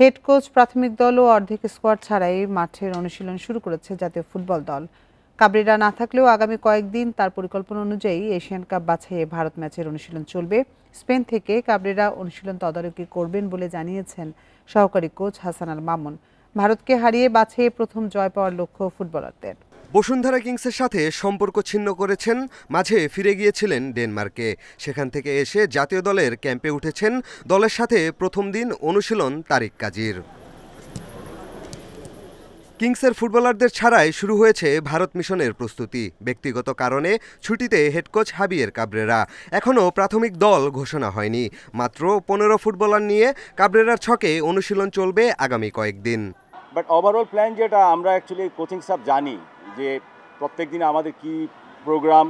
Head coach, প্রাথমিক দল ও অর্ধেক স্কোয়াড ছাড়াই মাঠের অনুশীলন শুরু করেছে জাতীয় ফুটবল দল। কাবরেরা না থাকলেও আগামী কয়েকদিন তার পরিকল্পনা অনুযায়ী এশিয়ান কাপ বাছাইয়ে ভারত ম্যাচের অনুশীলন চলবে। স্পেন থেকে কাবরেরা অনুশীলন তদারকি করবেন বলে জানিয়েছেন সহকারী কোচ হাসান আল মামুন। ভারতকে হারিয়ে বাছাইয়ে প্রথম জয় পাওয়ার লক্ষ্য ফুটবলারদের। বসুন্ধরা কিংসের সাথে সম্পর্ক ছিন্ন করেছেন, মাঝে ফিরে গিয়েছিলেন ডেনমার্কে। সেখান থেকে এসে জাতীয় দলের ক্যাম্পে উঠেছেন। দলের সাথে প্রথম দিন অনুশীলন তারিক কাজীর। কিংসের ফুটবলারদের ছাড়াই শুরু হয়েছে ভারত মিশনের প্রস্তুতি। ব্যক্তিগত কারণে ছুটিতে হেড কোচ হাবিয়ের কাবরেরা। এখনও প্রাথমিক দল ঘোষণা হয়নি। মাত্র 15 ফুটবলার নিয়ে কাবরেরার ছকে অনুশীলন চলবে আগামী কয়েকদিন। বাট ওভারঅল প্ল্যান যেটা আমরা অ্যাকচুয়ালি কোচিং স্টাফ জানি যে প্রত্যেক দিন আমাদের কি প্রোগ্রাম,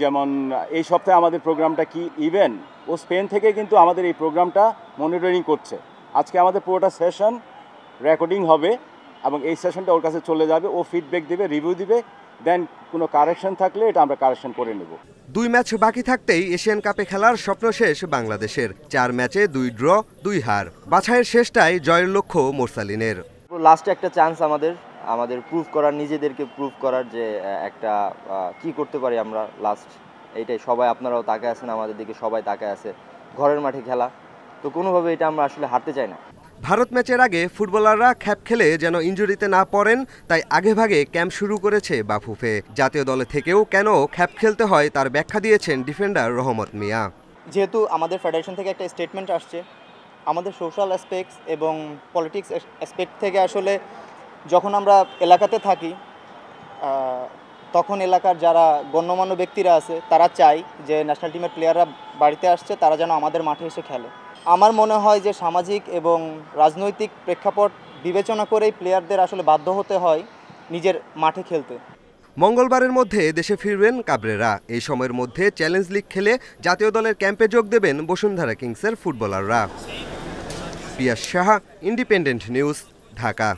যেমন এই সপ্তাহে আমাদের প্রোগ্রামটা কি। ইভেন ও স্পেন থেকে কিন্তু আমাদের এই প্রোগ্রামটা মনিটরিং করছে। আজকে আমাদের পুরোটা সেশন রেকর্ডিং হবে এবং এই সেশনটা ওর কাছে চলে যাবে। ও ফিডব্যাক দেবে, রিভিউ দিবে, দেন কোনো কারেকশন থাকলে এটা আমরা কারেকশন করে নেব। 2 ম্যাচ বাকি থাকতেই এশিয়ান কাপে খেলার স্বপ্ন শেষ বাংলাদেশের। 4 ম্যাচে 2 ড্র 2 হার। বাছাইয়ের শেষটায় জয়ের লক্ষ্য মোরসালিনের। লাস্টে একটা চান্স আমাদের প্রুভ করার, নিজেদেরকে প্রুভ করার যে একটা কি করতে পারি আমরা লাস্ট, এইটাই। সবাই আপনারাও তাকায় আছেন আমাদের দিকে, সবাই তাকায় আছে। ঘরের মাঠে খেলা, তো কোনোভাবে এটা আমরা আসলে হারতে চাই না। ভারত ম্যাচের আগে ফুটবলাররা খ্যাপ খেলে যেন ইনজুরিতে না পড়েন, তাই আগেভাগে ক্যাম্প শুরু করেছে বাফুফে। জাতীয় দলে থেকেও কেন খ্যাপ খেলতে হয় তার ব্যাখ্যা দিয়েছেন ডিফেন্ডার রহমত মিয়া। যেহেতু আমাদের ফেডারেশন থেকে একটা স্টেটমেন্ট আসছে, আমাদের সোশ্যাল অ্যাসপেক্টস এবং পলিটিক্স অ্যাসপেক্ট থেকে আসলে যখন আমরা এলাকাতে থাকি তখন এলাকার যারা গণ্যমান্য ব্যক্তিরা আছে তারা চায় যে ন্যাশনাল টিমের প্লেয়াররা বাড়িতে আসছে, তারা যেন আমাদের মাঠে এসে খেলে। আমার মনে হয় যে সামাজিক এবং রাজনৈতিক প্রেক্ষাপট বিবেচনা করেই প্লেয়ারদের আসলে বাধ্য হতে হয় নিজের মাঠে খেলতে। মঙ্গলবারের মধ্যে দেশে ফিরবেন কাবরেরা। এই সময়ের মধ্যে চ্যালেঞ্জ লিগ খেলে জাতীয় দলের ক্যাম্পে যোগ দেবেন বসুন্ধরা কিংসের ফুটবলাররা। পিয়াস সাহা, ইন্ডিপেন্ডেন্ট নিউজ, ঢাকা।